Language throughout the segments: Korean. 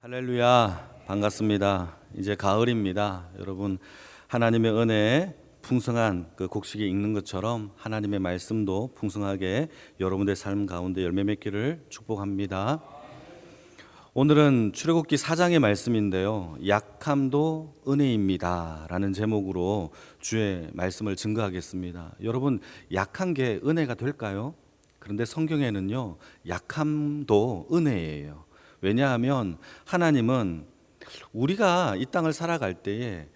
할렐루야, 반갑습니다. 이제 가을입니다. 여러분, 하나님의 은혜에 풍성한 그 곡식이 익는 것처럼 하나님의 말씀도 풍성하게 여러분들의 삶 가운데 열매 맺기를 축복합니다. 오늘은 출애굽기 4장의 말씀인데요, 약함도 은혜입니다 라는 제목으로 주의 말씀을 증거하겠습니다. 여러분, 약한 게 은혜가 될까요? 그런데 성경에는요, 약함도 은혜예요. 왜냐하면 하나님은 우리가 이 땅을 살아갈 때에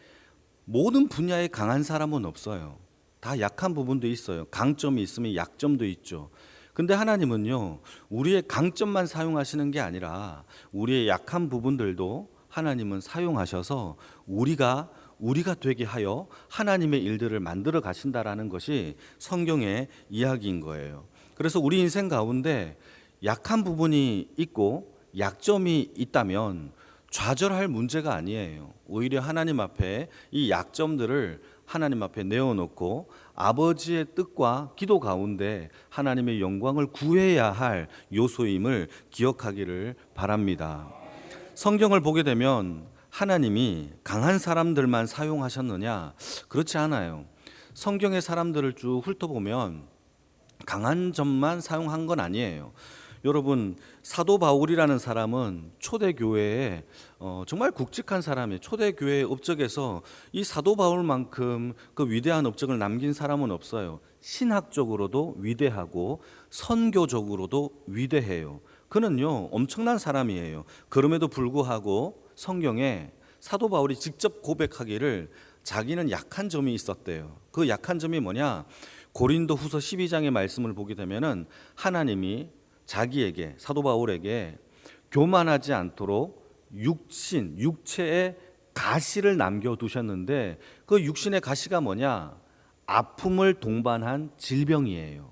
모든 분야에 강한 사람은 없어요. 다 약한 부분도 있어요. 강점이 있으면 약점도 있죠. 근데 하나님은요, 우리의 강점만 사용하시는 게 아니라 우리의 약한 부분들도 하나님은 사용하셔서 우리가 되게 하여 하나님의 일들을 만들어 가신다라는 것이 성경의 이야기인 거예요. 그래서 우리 인생 가운데 약한 부분이 있고 약점이 있다면 좌절할 문제가 아니에요. 오히려 하나님 앞에 이 약점들을 하나님 앞에 내어놓고 아버지의 뜻과 기도 가운데 하나님의 영광을 구해야 할 요소임을 기억하기를 바랍니다. 성경을 보게 되면 하나님이 강한 사람들만 사용하셨느냐? 그렇지 않아요. 성경의 사람들을 쭉 훑어보면 강한 점만 사용한 건 아니에요. 여러분, 사도 바울이라는 사람은 초대교회에 정말 굵직한 사람이에요. 초대교회 업적에서 이 사도 바울만큼 그 위대한 업적을 남긴 사람은 없어요. 신학적으로도 위대하고 선교적으로도 위대해요. 그는요, 엄청난 사람이에요. 그럼에도 불구하고 성경에 사도 바울이 직접 고백하기를 자기는 약한 점이 있었대요. 그 약한 점이 뭐냐? 고린도 후서 12장의 말씀을 보게 되면은 하나님이 자기에게, 사도 바울에게 교만하지 않도록 육체의 가시를 남겨두셨는데 그 육신의 가시가 뭐냐? 아픔을 동반한 질병이에요.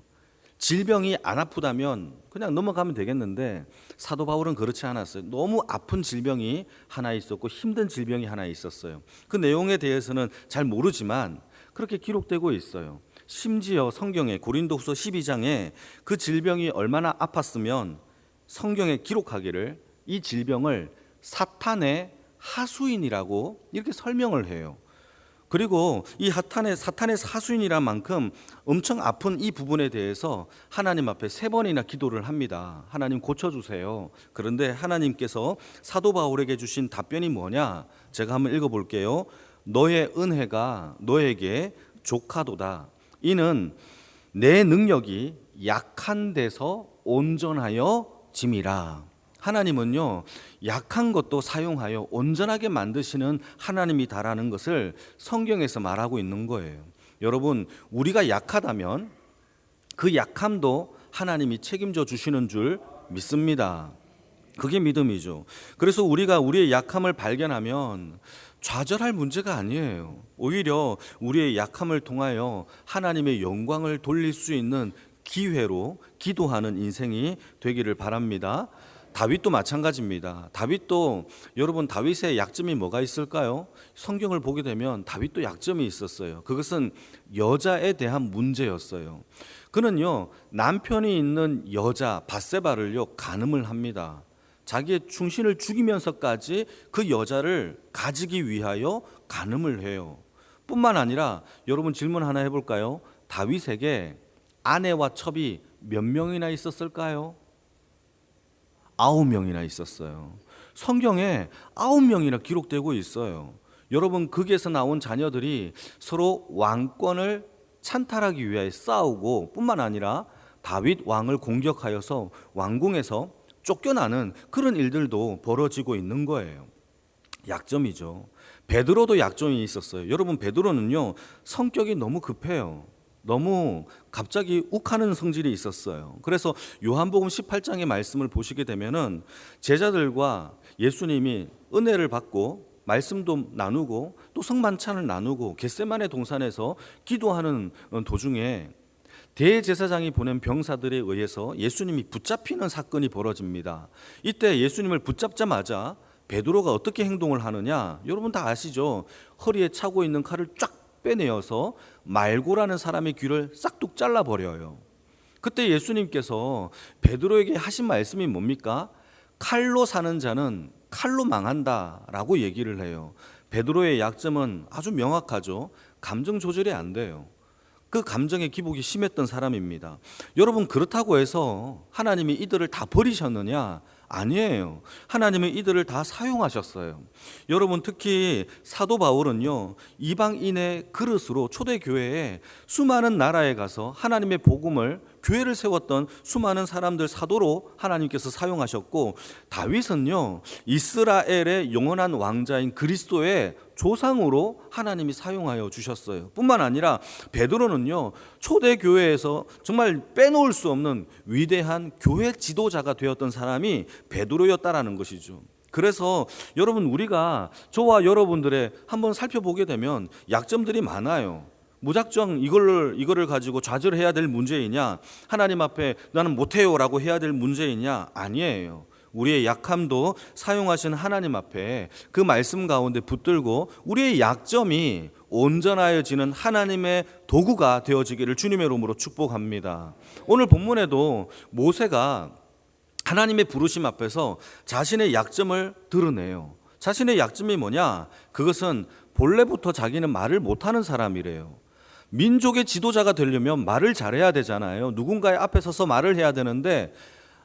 질병이 안 아프다면 그냥 넘어가면 되겠는데 사도 바울은 그렇지 않았어요. 너무 아픈 질병이 하나 있었고 힘든 질병이 하나 있었어요. 그 내용에 대해서는 잘 모르지만 그렇게 기록되고 있어요. 심지어 성경에 고린도후서 12장에 그 질병이 얼마나 아팠으면 성경에 기록하기를 이 질병을 사탄의 하수인이라고 이렇게 설명을 해요. 그리고 이 사탄의 하수인이란 만큼 엄청 아픈 이 부분에 대해서 하나님 앞에 3번이나 기도를 합니다. 하나님 고쳐주세요. 그런데 하나님께서 사도 바울에게 주신 답변이 뭐냐? 제가 한번 읽어볼게요. 너의 은혜가 너에게 족하도다. 이는 내 능력이 약한 데서 온전하여 짐이라. 하나님은요, 약한 것도 사용하여 온전하게 만드시는 하나님이다라는 것을 성경에서 말하고 있는 거예요. 여러분, 우리가 약하다면 그 약함도 하나님이 책임져 주시는 줄 믿습니다. 그게 믿음이죠. 그래서 우리가 우리의 약함을 발견하면 좌절할 문제가 아니에요. 오히려 우리의 약함을 통하여 하나님의 영광을 돌릴 수 있는 기회로 기도하는 인생이 되기를 바랍니다. 다윗도 마찬가지입니다. 다윗도, 여러분, 다윗의 약점이 뭐가 있을까요? 성경을 보게 되면 다윗도 약점이 있었어요. 그것은 여자에 대한 문제였어요. 그는요, 남편이 있는 여자 밧세바를요 간음을 합니다. 자기의 충신을 죽이면서까지 그 여자를 가지기 위하여 간음을 해요. 뿐만 아니라 여러분, 질문 하나 해볼까요? 다윗에게 아내와 첩이 몇 명이나 있었을까요? 9명이나 있었어요. 성경에 9명이나 기록되고 있어요. 여러분, 거기에서 나온 자녀들이 서로 왕권을 찬탈하기 위해 싸우고 뿐만 아니라 다윗 왕을 공격하여서 왕궁에서 쫓겨나는 그런 일들도 벌어지고 있는 거예요. 약점이죠. 베드로도 약점이 있었어요. 여러분, 베드로는요, 성격이 너무 급해요. 너무 갑자기 욱하는 성질이 있었어요. 그래서 요한복음 18장의 말씀을 보시게 되면은 제자들과 예수님이 은혜를 받고 말씀도 나누고 또 성만찬을 나누고 겟세마네 동산에서 기도하는 도중에 대제사장이 보낸 병사들에 의해서 예수님이 붙잡히는 사건이 벌어집니다. 이때 예수님을 붙잡자마자 베드로가 어떻게 행동을 하느냐? 여러분 다 아시죠? 허리에 차고 있는 칼을 쫙 빼내어서 말고라는 사람의 귀를 싹둑 잘라버려요. 그때 예수님께서 베드로에게 하신 말씀이 뭡니까? 칼로 사는 자는 칼로 망한다라고 얘기를 해요. 베드로의 약점은 아주 명확하죠. 감정 조절이 안 돼요. 그 감정의 기복이 심했던 사람입니다. 여러분, 그렇다고 해서 하나님이 이들을 다 버리셨느냐? 아니에요. 하나님은 이들을 다 사용하셨어요. 여러분, 특히 사도 바울은요, 이방인의 그릇으로 초대교회에 수많은 나라에 가서 하나님의 복음을, 교회를 세웠던 수많은 사람들 사도로 하나님께서 사용하셨고, 다윗은요, 이스라엘의 영원한 왕자인 그리스도의 조상으로 하나님이 사용하여 주셨어요. 뿐만 아니라 베드로는요, 초대교회에서 정말 빼놓을 수 없는 위대한 교회 지도자가 되었던 사람이 베드로였다라는 것이죠. 그래서 여러분, 우리가 저와 여러분들의 한번 살펴보게 되면 약점들이 많아요. 무작정 이거를 가지고 좌절해야 될 문제이냐, 하나님 앞에 나는 못해요 라고 해야 될 문제이냐? 아니에요. 우리의 약함도 사용하신 하나님 앞에 그 말씀 가운데 붙들고 우리의 약점이 온전하여지는 하나님의 도구가 되어지기를 주님의 이름으로 축복합니다. 오늘 본문에도 모세가 하나님의 부르심 앞에서 자신의 약점을 드러내요. 자신의 약점이 뭐냐? 그것은 본래부터 자기는 말을 못하는 사람이래요. 민족의 지도자가 되려면 말을 잘해야 되잖아요. 누군가의 앞에 서서 말을 해야 되는데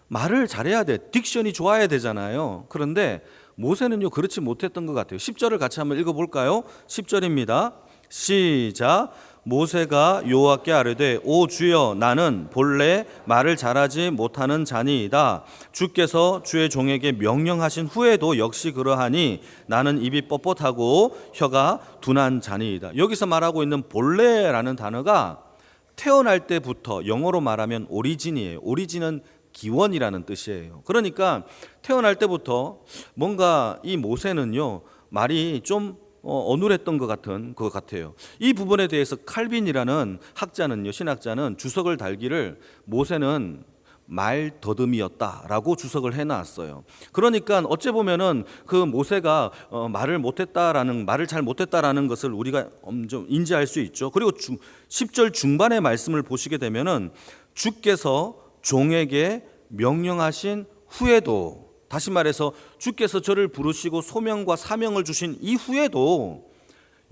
말을 잘해야 돼. 딕션이 좋아야 되잖아요. 그런데 모세는요, 그렇지 못했던 것 같아요. 10절을 같이 한번 읽어볼까요? 10절입니다. 시작. 모세가 여호와께 아뢰되 오 주여, 나는 본래 말을 잘하지 못하는 자니이다. 주께서 주의 종에게 명령하신 후에도 역시 그러하니 나는 입이 뻣뻣하고 혀가 둔한 자니이다. 여기서 말하고 있는 본래라는 단어가 태어날 때부터, 영어로 말하면 오리진이에요. 오리진은 기원이라는 뜻이에요. 그러니까 태어날 때부터 뭔가 이 모세는요, 말이 좀 어눌했던 것 같아요. 이 부분에 대해서 칼빈이라는 학자는요, 신학자는 주석을 달기를 모세는 말 더듬이였다라고 주석을 해놨어요. 그러니까 어째 보면은 그 모세가 말을 잘 못했다라는 것을 우리가 좀 인지할 수 있죠. 그리고 10절 중반의 말씀을 보시게 되면은 주께서 종에게 명령하신 후에도, 다시 말해서 주께서 저를 부르시고 소명과 사명을 주신 이후에도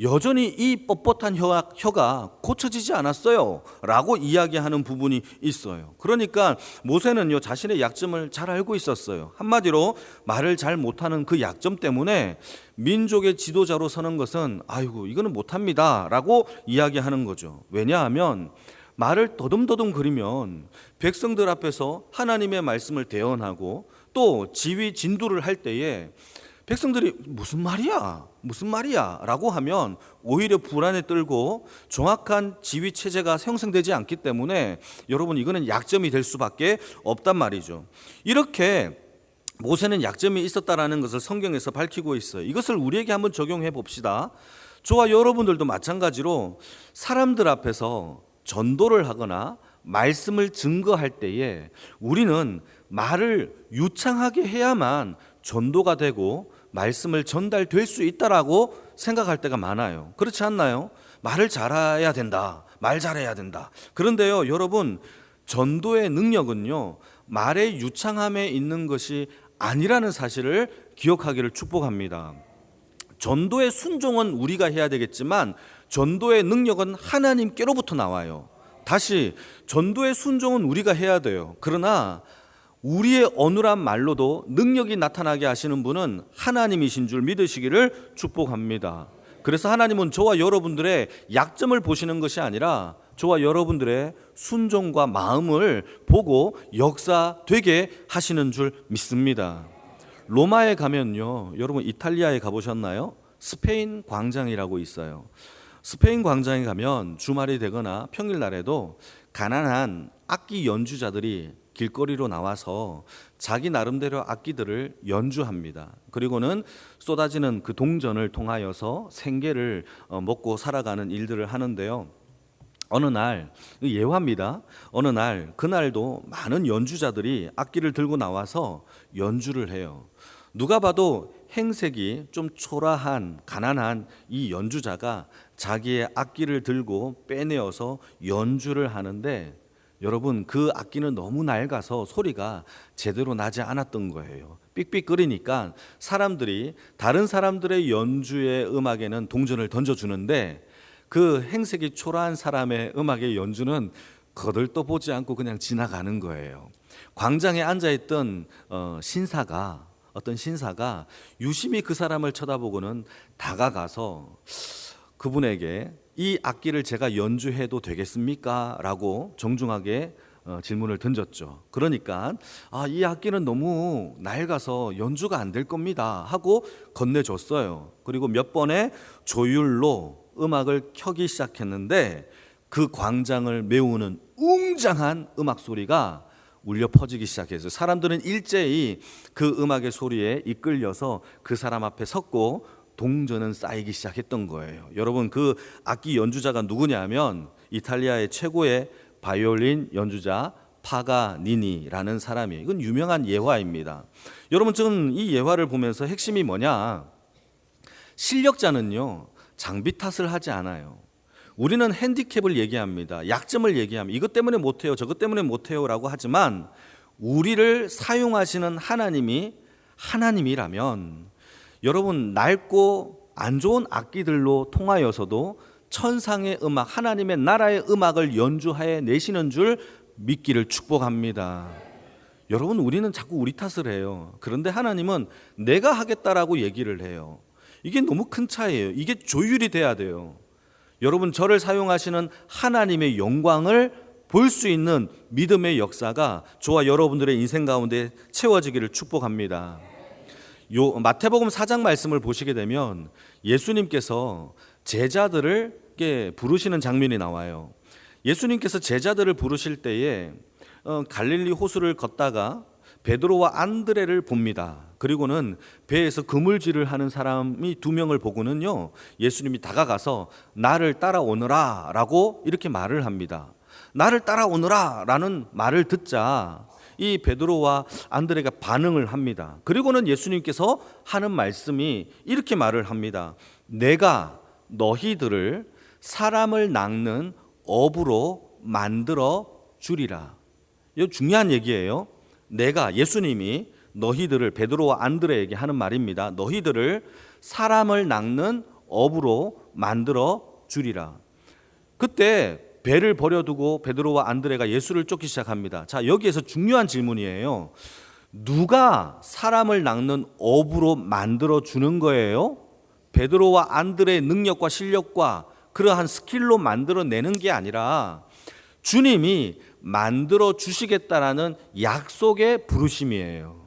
여전히 이 뻣뻣한 혀가 고쳐지지 않았어요 라고 이야기하는 부분이 있어요. 그러니까 모세는요, 자신의 약점을 잘 알고 있었어요. 한마디로 말을 잘 못하는 그 약점 때문에 민족의 지도자로 서는 것은 아이고 이거는 못합니다 라고 이야기하는 거죠. 왜냐하면 말을 더듬더듬 거리면 백성들 앞에서 하나님의 말씀을 대언하고 또 지휘 진두를 할 때에 백성들이 무슨 말이야 라고 하면 오히려 불안에 떨고 정확한 지휘 체제가 형성되지 않기 때문에 여러분, 이거는 약점이 될 수밖에 없단 말이죠. 이렇게 모세는 약점이 있었다라는 것을 성경에서 밝히고 있어요. 이것을 우리에게 한번 적용해 봅시다. 저와 여러분들도 마찬가지로 사람들 앞에서 전도를 하거나 말씀을 증거할 때에 우리는 말을 유창하게 해야만 전도가 되고 말씀을 전달될 수 있다라고 생각할 때가 많아요. 그렇지 않나요? 말을 잘해야 된다. 말 잘해야 된다. 그런데요, 여러분, 전도의 능력은요, 말의 유창함에 있는 것이 아니라는 사실을 기억하기를 축복합니다. 전도의 순종은 우리가 해야 되겠지만 전도의 능력은 하나님께로부터 나와요. 다시, 전도의 순종은 우리가 해야 돼요. 그러나 우리의 어눌한 말로도 능력이 나타나게 하시는 분은 하나님이신 줄 믿으시기를 축복합니다. 그래서 하나님은 저와 여러분들의 약점을 보시는 것이 아니라 저와 여러분들의 순종과 마음을 보고 역사되게 하시는 줄 믿습니다. 로마에 가면요, 여러분 이탈리아에 가보셨나요? 스페인 광장이라고 있어요. 스페인 광장에 가면 주말이 되거나 평일날에도 가난한 악기 연주자들이 길거리로 나와서 자기 나름대로 악기들을 연주합니다. 그리고는 쏟아지는 그 동전을 통하여서 생계를 먹고 살아가는 일들을 하는데요. 어느 날, 예화입니다. 어느 날, 그날도 많은 연주자들이 악기를 들고 나와서 연주를 해요. 누가 봐도 행색이 좀 초라한 가난한 이 연주자가 자기의 악기를 들고 빼내어서 연주를 하는데 여러분, 그 악기는 너무 낡아서 소리가 제대로 나지 않았던 거예요. 삑삑거리니까 사람들이 다른 사람들의 연주의 음악에는 동전을 던져주는데 그 행색이 초라한 사람의 음악의 연주는 거들떠보지 않고 그냥 지나가는 거예요. 광장에 앉아있던 어떤 신사가 유심히 그 사람을 쳐다보고는 다가가서 그분에게 이 악기를 제가 연주해도 되겠습니까? 라고 정중하게 질문을 던졌죠. 그러니까 이 악기는 너무 낡아서 연주가 안 될 겁니다 하고 건네줬어요. 그리고 몇 번의 조율로 음악을 켜기 시작했는데 그 광장을 메우는 웅장한 음악 소리가 울려 퍼지기 시작했어요. 사람들은 일제히 그 음악의 소리에 이끌려서 그 사람 앞에 섰고 동전은 쌓이기 시작했던 거예요. 여러분, 그 악기 연주자가 누구냐면 이탈리아의 최고의 바이올린 연주자 파가니니라는 사람이에요. 이건 유명한 예화입니다. 여러분, 저는 이 예화를 보면서 핵심이 뭐냐? 실력자는요, 장비 탓을 하지 않아요. 우리는 핸디캡을 얘기합니다. 약점을 얘기합니다. 이것 때문에 못해요, 저것 때문에 못해요 라고 하지만 우리를 사용하시는 하나님이 하나님이라면 여러분, 낡고 안 좋은 악기들로 통하여서도 천상의 음악, 하나님의 나라의 음악을 연주하여 내시는 줄 믿기를 축복합니다. 여러분, 우리는 자꾸 우리 탓을 해요. 그런데 하나님은 내가 하겠다라고 얘기를 해요. 이게 너무 큰 차이예요. 이게 조율이 돼야 돼요. 여러분, 저를 사용하시는 하나님의 영광을 볼 수 있는 믿음의 역사가 저와 여러분들의 인생 가운데 채워지기를 축복합니다. 마태복음 4장 말씀을 보시게 되면 예수님께서 제자들을 부르시는 장면이 나와요. 예수님께서 제자들을 부르실 때에 갈릴리 호수를 걷다가 베드로와 안드레를 봅니다. 그리고는 배에서 그물질을 하는 사람이 2명을 보고는요, 예수님이 다가가서 나를 따라오너라 라고 이렇게 말을 합니다. 나를 따라오너라 라는 말을 듣자 이 베드로와 안드레가 반응을 합니다. 그리고는 예수님께서 하는 말씀이 이렇게 말을 합니다. 내가 너희들을 사람을 낚는 어부로 만들어 주리라. 이거 중요한 얘기예요. 내가, 예수님이 너희들을, 베드로와 안드레에게 하는 말입니다. 너희들을 사람을 낚는 어부로 만들어 주리라. 그때 배를 버려두고 베드로와 안드레가 예수를 쫓기 시작합니다. 자, 여기에서 중요한 질문이에요. 누가 사람을 낚는 어부로 만들어 주는 거예요? 베드로와 안드레의 능력과 실력과 그러한 스킬로 만들어내는 게 아니라 주님이 만들어 주시겠다라는 약속의 부르심이에요.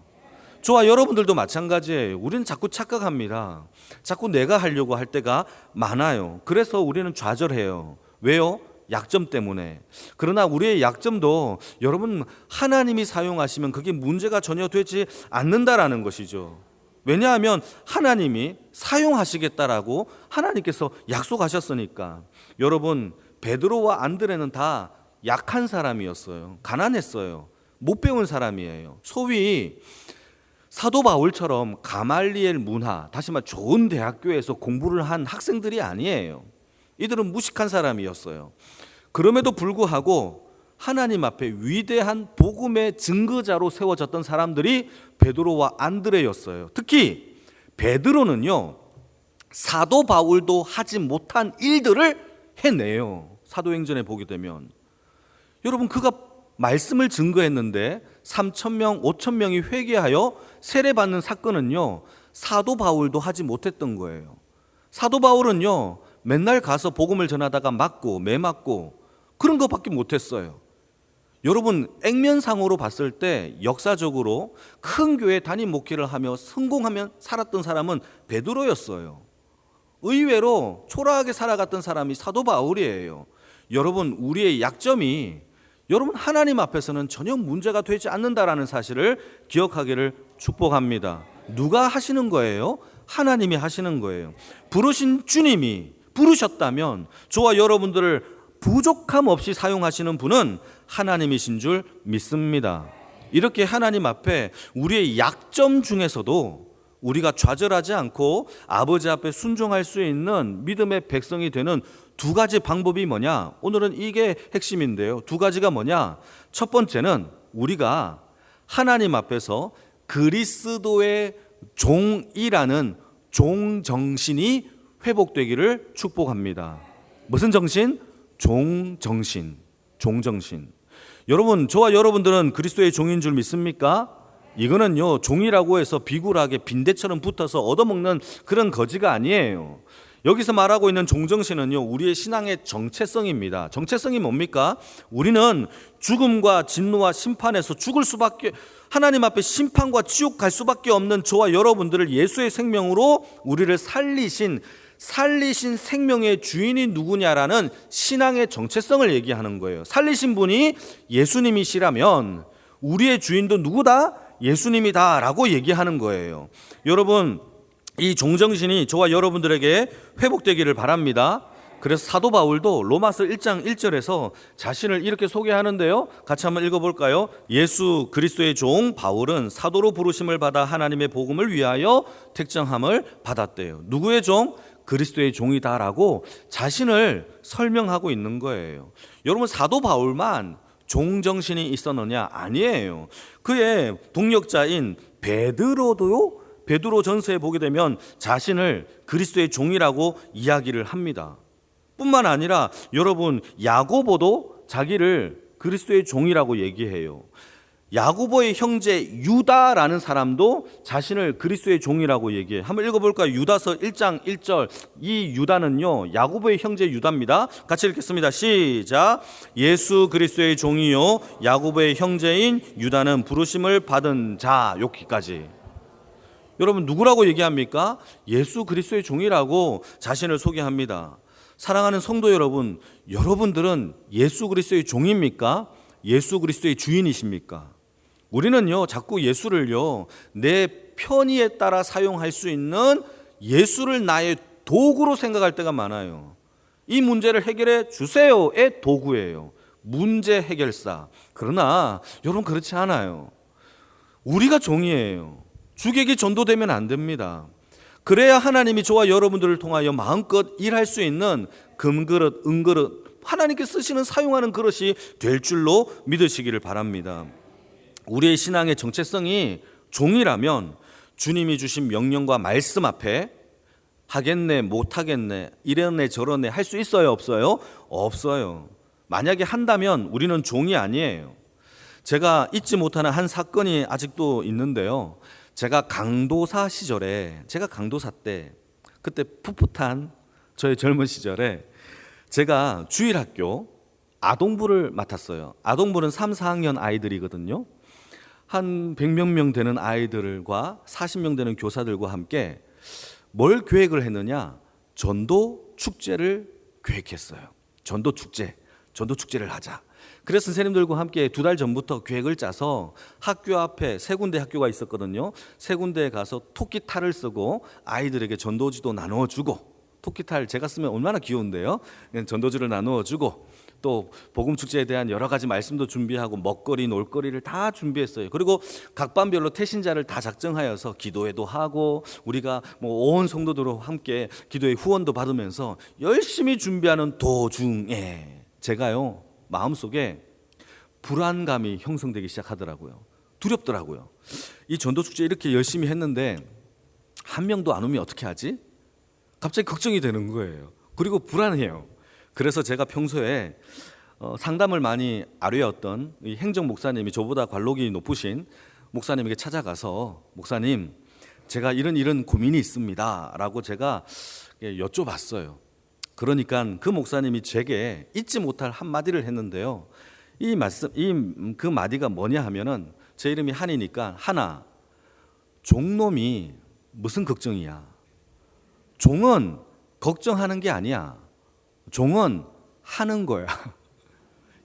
저와 여러분들도 마찬가지예요. 우리는 자꾸 착각합니다. 자꾸 내가 하려고 할 때가 많아요. 그래서 우리는 좌절해요. 왜요? 약점 때문에. 그러나 우리의 약점도 여러분, 하나님이 사용하시면 그게 문제가 전혀 되지 않는다라는 것이죠. 왜냐하면 하나님이 사용하시겠다라고 하나님께서 약속하셨으니까. 여러분, 베드로와 안드레는 다 약한 사람이었어요. 가난했어요. 못 배운 사람이에요. 소위 사도 바울처럼 가말리엘 문화, 다시 말해 좋은 대학교에서 공부를 한 학생들이 아니에요. 이들은 무식한 사람이었어요. 그럼에도 불구하고 하나님 앞에 위대한 복음의 증거자로 세워졌던 사람들이 베드로와 안드레였어요. 특히 베드로는요, 사도 바울도 하지 못한 일들을 해내요. 사도행전에 보게 되면. 여러분, 그가 말씀을 증거했는데 3,000명, 5,000명이 회개하여 세례받는 사건은요, 사도 바울도 하지 못했던 거예요. 사도 바울은요, 맨날 가서 복음을 전하다가 맞고 매맞고 그런 것밖에 못했어요. 여러분, 액면상으로 봤을 때 역사적으로 큰 교회 단임 목회를 하며 성공하며 살았던 사람은 베드로였어요. 의외로 초라하게 살아갔던 사람이 사도 바울이에요. 여러분, 우리의 약점이 여러분 하나님 앞에서는 전혀 문제가 되지 않는다라는 사실을 기억하기를 축복합니다. 누가 하시는 거예요? 하나님이 하시는 거예요. 부르신 주님이 부르셨다면 저와 여러분들을 부족함 없이 사용하시는 분은 하나님이신 줄 믿습니다. 이렇게 하나님 앞에 우리의 약점 중에서도 우리가 좌절하지 않고 아버지 앞에 순종할 수 있는 믿음의 백성이 되는 두 가지 방법이 뭐냐? 오늘은 이게 핵심인데요. 두 가지가 뭐냐? 첫 번째는 우리가 하나님 앞에서 그리스도의 종이라는 종정신이 회복되기를 축복합니다. 무슨 정신? 종정신. 종정신. 여러분, 저와 여러분들은 그리스도의 종인 줄 믿습니까? 이거는요, 종이라고 해서 비굴하게 빈대처럼 붙어서 얻어먹는 그런 거지가 아니에요. 여기서 말하고 있는 종정신은요, 우리의 신앙의 정체성입니다. 정체성이 뭡니까? 우리는 죽음과 진노와 심판에서 죽을 수밖에, 하나님 앞에 심판과 지옥 갈 수밖에 없는 저와 여러분들을 예수의 생명으로 우리를 살리신 생명의 주인이 누구냐라는 신앙의 정체성을 얘기하는 거예요. 살리신 분이 예수님이시라면 우리의 주인도 누구다? 예수님이다 라고 얘기하는 거예요. 여러분, 이 종정신이 저와 여러분들에게 회복되기를 바랍니다. 그래서 사도 바울도 로마서 1장 1절에서 자신을 이렇게 소개하는데요, 같이 한번 읽어볼까요? 예수 그리스도의 종 바울은 사도로 부르심을 받아 하나님의 복음을 위하여 택정함을 받았대요. 누구의 종? 그리스도의 종이다라고 자신을 설명하고 있는 거예요. 여러분, 사도 바울만 종정신이 있었느냐? 아니에요. 그의 동역자인 베드로도요, 베드로 전서에 보게 되면 자신을 그리스도의 종이라고 이야기를 합니다. 뿐만 아니라 여러분, 야고보도 자기를 그리스도의 종이라고 얘기해요. 야고보의 형제 유다라는 사람도 자신을 그리스도의 종이라고 얘기해요. 한번 읽어볼까요? 유다서 1장 1절. 이 유다는요, 야고보의 형제 유다입니다. 같이 읽겠습니다. 시작. 예수 그리스도의 종이요 야고보의 형제인 유다는 부르심을 받은 자. 여기까지. 여러분, 누구라고 얘기합니까? 예수 그리스도의 종이라고 자신을 소개합니다. 사랑하는 성도 여러분, 여러분들은 예수 그리스도의 종입니까? 예수 그리스도의 주인이십니까? 우리는요, 자꾸 예수를요, 내 편의에 따라 사용할 수 있는 예수를 나의 도구로 생각할 때가 많아요. 이 문제를 해결해 주세요의 도구예요. 문제 해결사. 그러나 여러분, 그렇지 않아요. 우리가 종이에요. 주객이 전도되면 안 됩니다. 그래야 하나님이 저와 여러분들을 통하여 마음껏 일할 수 있는 금그릇, 은그릇, 하나님께 쓰시는 사용하는 그릇이 될 줄로 믿으시기를 바랍니다. 우리의 신앙의 정체성이 종이라면 주님이 주신 명령과 말씀 앞에 하겠네, 못하겠네, 이러네, 저러네 할 수 있어요, 없어요? 없어요. 만약에 한다면 우리는 종이 아니에요. 제가 잊지 못하는 한 사건이 아직도 있는데요. 제가 강도사 때 그때 풋풋한 저의 젊은 시절에 제가 주일학교 아동부를 맡았어요. 아동부는 3, 4학년 아이들이거든요. 한 100몇 명 되는 아이들과 40명 되는 교사들과 함께 뭘 계획을 했느냐? 전도 축제를 계획했어요. 전도 축제를 하자. 그래서 선생님들과 함께 2달 전부터 계획을 짜서 학교 앞에 3군데 학교가 있었거든요. 3군데에 가서 토끼탈을 쓰고 아이들에게 전도지도 나누어주고, 토끼탈 제가 쓰면 얼마나 귀여운데요. 전도지를 나누어주고, 또 복음축제에 대한 여러 가지 말씀도 준비하고 먹거리, 놀거리를 다 준비했어요. 그리고 각 반별로 태신자를 다 작정하여서 기도회도 하고, 우리가 온 성도들과 함께 기도회 후원도 받으면서 열심히 준비하는 도중에 제가요, 마음속에 불안감이 형성되기 시작하더라고요. 두렵더라고요. 이 전도축제 이렇게 열심히 했는데 한 명도 안 오면 어떻게 하지? 갑자기 걱정이 되는 거예요. 그리고 불안해요. 그래서 제가 평소에 상담을 많이 아뢰었던 이 행정 목사님이, 저보다 관록이 높으신 목사님에게 찾아가서, 목사님, 제가 이런 고민이 있습니다 라고 제가 여쭤봤어요. 그러니까 그 목사님이 제게 잊지 못할 한마디를 했는데요. 그 마디가 뭐냐 하면은, 제 이름이 한이니까, 한아, 종놈이 무슨 걱정이야? 종은 걱정하는 게 아니야. 종은 하는 거야.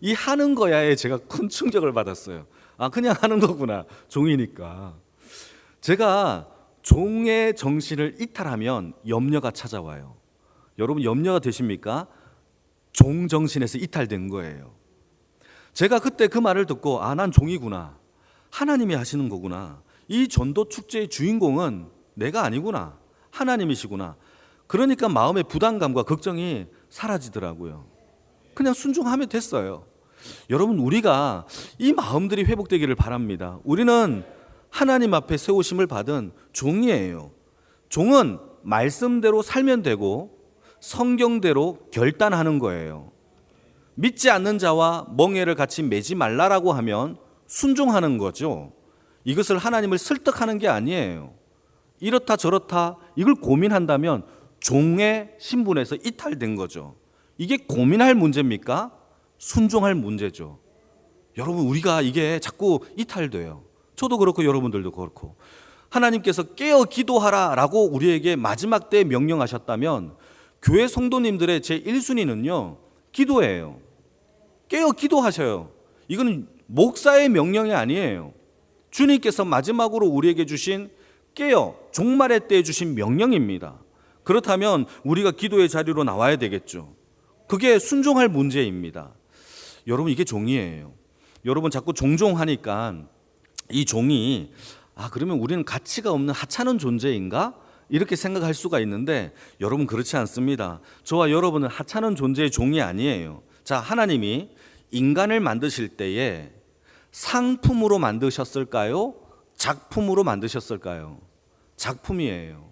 이 하는 거야에 제가 큰 충격을 받았어요. 아, 그냥 하는 거구나. 종이니까. 제가 종의 정신을 이탈하면 염려가 찾아와요. 여러분, 염려가 되십니까? 종 정신에서 이탈된 거예요. 제가 그때 그 말을 듣고, 아, 난 종이구나. 하나님이 하시는 거구나. 이 전도 축제의 주인공은 내가 아니구나. 하나님이시구나. 그러니까 마음의 부담감과 걱정이 사라지더라고요. 그냥 순종하면 됐어요. 여러분, 우리가 이 마음들이 회복되기를 바랍니다. 우리는 하나님 앞에 세우심을 받은 종이에요. 종은 말씀대로 살면 되고 성경대로 결단하는 거예요. 믿지 않는 자와 멍에를 같이 매지 말라라고 하면 순종하는 거죠. 이것을 하나님을 설득하는 게 아니에요. 이렇다 저렇다 이걸 고민한다면 종의 신분에서 이탈된 거죠. 이게 고민할 문제입니까? 순종할 문제죠. 여러분, 우리가 이게 자꾸 이탈돼요. 저도 그렇고 여러분들도 그렇고. 하나님께서 깨어 기도하라 라고 우리에게 마지막 때에 명령하셨다면 교회 성도님들의 제1순위는요 기도예요. 깨어 기도하셔요. 이거는 목사의 명령이 아니에요. 주님께서 마지막으로 우리에게 주신 깨어 종말의 때에 주신 명령입니다. 그렇다면 우리가 기도의 자리로 나와야 되겠죠. 그게 순종할 문제입니다. 여러분, 이게 종이에요. 여러분, 자꾸 종종하니까 이 종이 그러면 우리는 가치가 없는 하찮은 존재인가? 이렇게 생각할 수가 있는데 여러분, 그렇지 않습니다. 저와 여러분은 하찮은 존재의 종이 아니에요. 자, 하나님이 인간을 만드실 때에 상품으로 만드셨을까요? 작품으로 만드셨을까요? 작품이에요.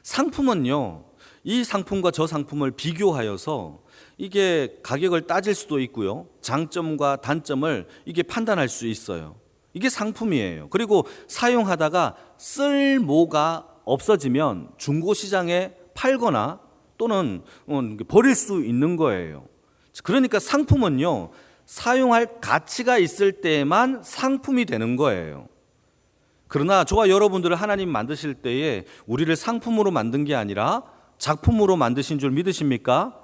상품은요, 이 상품과 저 상품을 비교하여서 이게 가격을 따질 수도 있고요, 장점과 단점을 이게 판단할 수 있어요. 이게 상품이에요. 그리고 사용하다가 쓸모가 없어지면 중고시장에 팔거나 또는 버릴 수 있는 거예요. 그러니까 상품은요, 사용할 가치가 있을 때만 상품이 되는 거예요. 그러나 저와 여러분들을 하나님 만드실 때에 우리를 상품으로 만든 게 아니라 작품으로 만드신 줄 믿으십니까?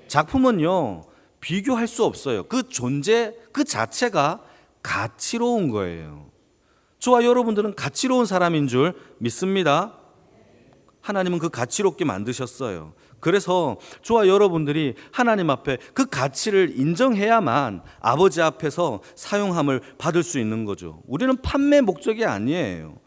작품은요, 비교할 수 없어요. 그 존재 그 자체가 가치로운 거예요. 저와 여러분들은 가치로운 사람인 줄 믿습니다. 하나님은 그 가치롭게 만드셨어요. 그래서 저와 여러분들이 하나님 앞에 그 가치를 인정해야만 아버지 앞에서 사용함을 받을 수 있는 거죠. 우리는 판매 목적이 아니에요.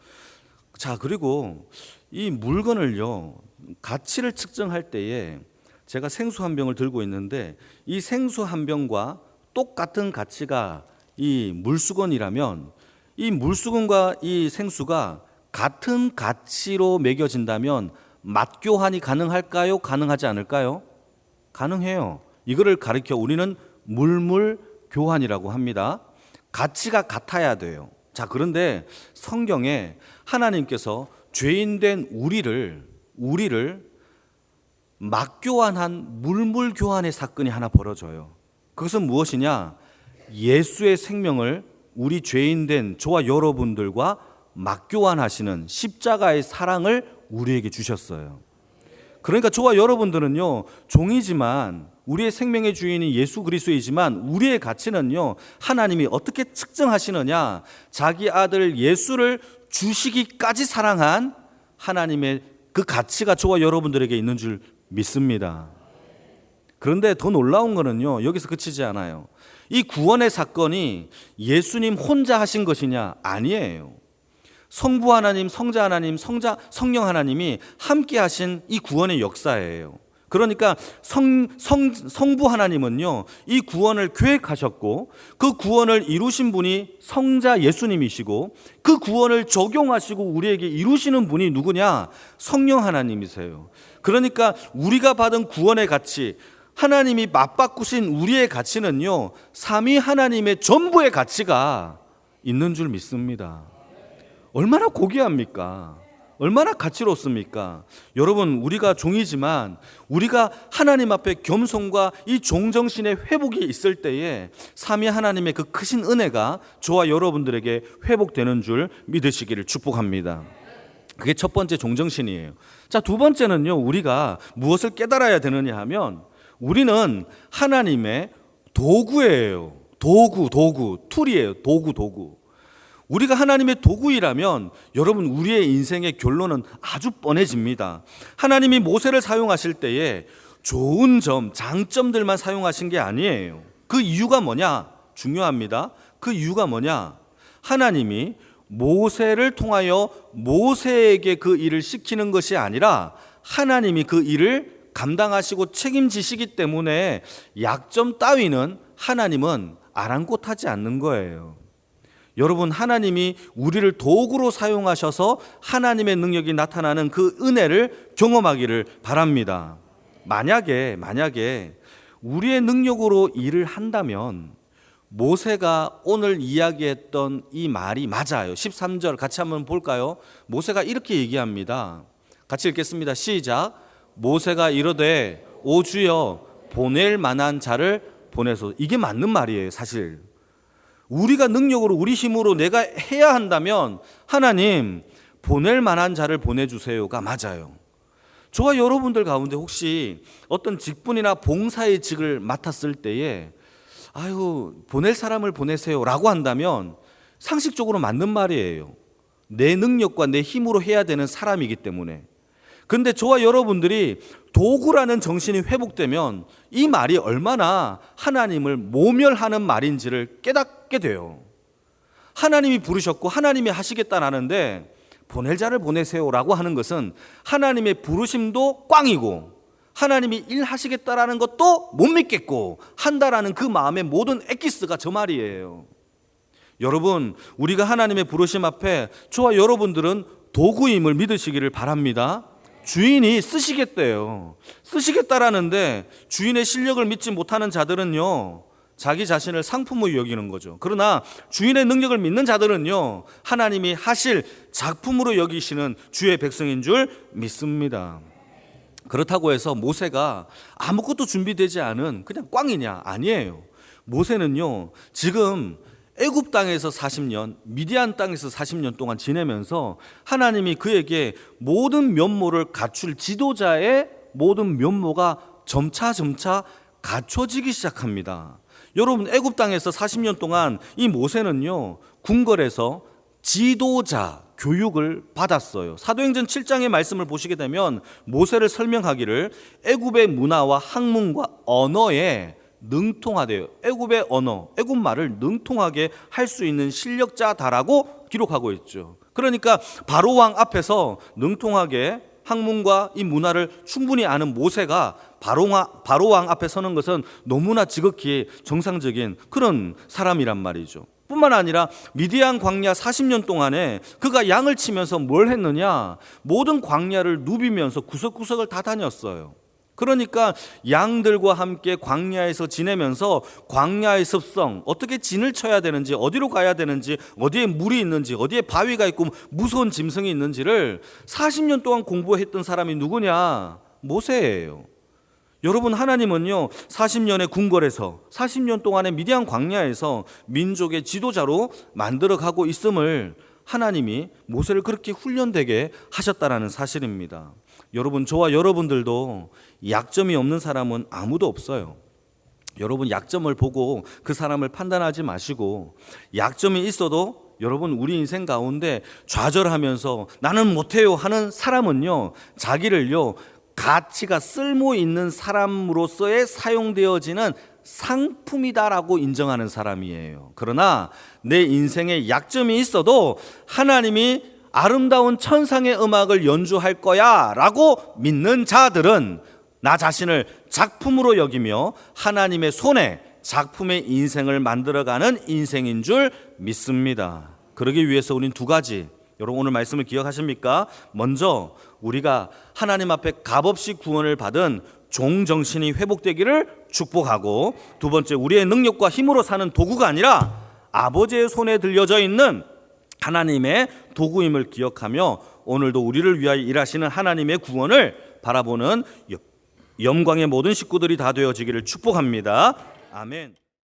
자, 그리고 이 물건을요, 가치를 측정할 때에 제가 생수 한 병을 들고 있는데 이 생수 한 병과 똑같은 가치가 이 물수건이라면 이 물수건과 이 생수가 같은 가치로 매겨진다면 맛 교환이 가능할까요? 가능하지 않을까요? 가능해요. 이거를 가리켜 우리는 물물 교환이라고 합니다. 가치가 같아야 돼요. 자, 그런데 성경에 하나님께서 죄인된 우리를 맛 교환한 물물 교환의 사건이 하나 벌어져요. 그것은 무엇이냐? 예수의 생명을 우리 죄인된 저와 여러분들과 맛 교환하시는 십자가의 사랑을 우리에게 주셨어요. 그러니까 저와 여러분들은요, 종이지만 우리의 생명의 주인이 예수 그리스도이지만 우리의 가치는요, 하나님이 어떻게 측정하시느냐? 자기 아들 예수를 주시기까지 사랑한 하나님의 그 가치가 저와 여러분들에게 있는 줄 믿습니다. 그런데 더 놀라운 거는요, 여기서 그치지 않아요. 이 구원의 사건이 예수님 혼자 하신 것이냐? 아니에요. 성부 하나님, 성자 하나님, 성령 하나님이 함께 하신 이 구원의 역사예요. 그러니까 성부 하나님은요, 이 구원을 계획하셨고 그 구원을 이루신 분이 성자 예수님이시고 그 구원을 적용하시고 우리에게 이루시는 분이 누구냐? 성령 하나님이세요. 그러니까 우리가 받은 구원의 가치, 하나님이 맞바꾸신 우리의 가치는요, 삼위 하나님의 전부의 가치가 있는 줄 믿습니다. 얼마나 고귀합니까? 얼마나 가치롭습니까? 여러분, 우리가 종이지만 우리가 하나님 앞에 겸손과 이 종정신의 회복이 있을 때에 삼위 하나님의 그 크신 은혜가 저와 여러분들에게 회복되는 줄 믿으시기를 축복합니다. 그게 첫 번째 종정신이에요. 자, 두 번째는요, 우리가 무엇을 깨달아야 되느냐 하면 우리는 하나님의 도구예요. 도구, 툴이에요. 도구. 우리가 하나님의 도구이라면 여러분, 우리의 인생의 결론은 아주 뻔해집니다. 하나님이 모세를 사용하실 때에 좋은 점, 장점들만 사용하신 게 아니에요. 그 이유가 뭐냐? 중요합니다. 그 이유가 뭐냐? 하나님이 모세를 통하여 모세에게 그 일을 시키는 것이 아니라 하나님이 그 일을 감당하시고 책임지시기 때문에 약점 따위는 하나님은 아랑곳하지 않는 거예요. 여러분, 하나님이 우리를 도구로 사용하셔서 하나님의 능력이 나타나는 그 은혜를 경험하기를 바랍니다. 만약에 우리의 능력으로 일을 한다면 모세가 오늘 이야기했던 이 말이 맞아요. 13절 같이 한번 볼까요? 모세가 이렇게 얘기합니다. 같이 읽겠습니다. 시작. 모세가 이르되 오 주여 보낼 만한 자를 보내소. 이게 맞는 말이에요. 사실 우리가 능력으로 우리 힘으로 내가 해야 한다면 하나님 보낼 만한 자를 보내주세요가 맞아요. 저와 여러분들 가운데 혹시 어떤 직분이나 봉사의 직을 맡았을 때에 보낼 사람을 보내세요라고 한다면 상식적으로 맞는 말이에요. 내 능력과 내 힘으로 해야 되는 사람이기 때문에. 근데 저와 여러분들이 도구라는 정신이 회복되면 이 말이 얼마나 하나님을 모멸하는 말인지를 깨닫게 돼요. 하나님이 부르셨고 하나님이 하시겠다라는데 보낼 자를 보내세요라고 하는 것은 하나님의 부르심도 꽝이고 하나님이 일하시겠다라는 것도 못 믿겠고 한다라는 그 마음의 모든 엑기스가 저 말이에요. 여러분, 우리가 하나님의 부르심 앞에 저와 여러분들은 도구임을 믿으시기를 바랍니다. 주인이 쓰시겠대요. 쓰시겠다라는데 주인의 실력을 믿지 못하는 자들은요, 자기 자신을 상품으로 여기는 거죠. 그러나 주인의 능력을 믿는 자들은요, 하나님이 하실 작품으로 여기시는 주의 백성인 줄 믿습니다. 그렇다고 해서 모세가 아무것도 준비되지 않은 그냥 꽝이냐? 아니에요. 모세는요, 지금 애굽 땅에서 40년, 미디안 땅에서 40년 동안 지내면서 하나님이 그에게 모든 면모를 갖출 지도자의 모든 면모가 점차 갖춰지기 시작합니다. 여러분, 애굽 땅에서 40년 동안 이 모세는요, 궁궐에서 지도자 교육을 받았어요. 사도행전 7장의 말씀을 보시게 되면 모세를 설명하기를 애굽의 문화와 학문과 언어에 능통하대요. 애굽의 언어, 애굽 말을 능통하게 할 수 있는 실력자다라고 기록하고 있죠. 그러니까 바로 왕 앞에서 능통하게 학문과 이 문화를 충분히 아는 모세가 바로 왕 앞에 서는 것은 너무나 지극히 정상적인 그런 사람이란 말이죠. 뿐만 아니라 미디안 광야 40년 동안에 그가 양을 치면서 뭘 했느냐? 모든 광야를 누비면서 구석구석을 다 다녔어요. 그러니까 양들과 함께 광야에서 지내면서 광야의 습성, 어떻게 진을 쳐야 되는지, 어디로 가야 되는지, 어디에 물이 있는지, 어디에 바위가 있고 무서운 짐승이 있는지를 40년 동안 공부했던 사람이 누구냐? 모세예요. 여러분, 하나님은요 40년의 궁궐에서 40년 동안의 미디안 광야에서 민족의 지도자로 만들어가고 있음을 하나님이 모세를 그렇게 훈련되게 하셨다라는 사실입니다. 여러분, 저와 여러분들도 약점이 없는 사람은 아무도 없어요. 여러분, 약점을 보고 그 사람을 판단하지 마시고, 약점이 있어도 여러분 우리 인생 가운데 좌절하면서 나는 못해요 하는 사람은요, 자기를요 가치가 쓸모 있는 사람으로서의 사용되어지는 상품이다라고 인정하는 사람이에요. 그러나 내 인생에 약점이 있어도 하나님이 아름다운 천상의 음악을 연주할 거야 라고 믿는 자들은 나 자신을 작품으로 여기며 하나님의 손에 작품의 인생을 만들어가는 인생인 줄 믿습니다. 그러기 위해서 우린 두 가지, 여러분 오늘 말씀을 기억하십니까? 먼저 우리가 하나님 앞에 값없이 구원을 받은 종정신이 회복되기를 축복하고, 두 번째, 우리의 능력과 힘으로 사는 도구가 아니라 아버지의 손에 들려져 있는 하나님의 도구임을 기억하며 오늘도 우리를 위하여 일하시는 하나님의 구원을 바라보는 영광의 모든 식구들이 다 되어지기를 축복합니다. 아멘.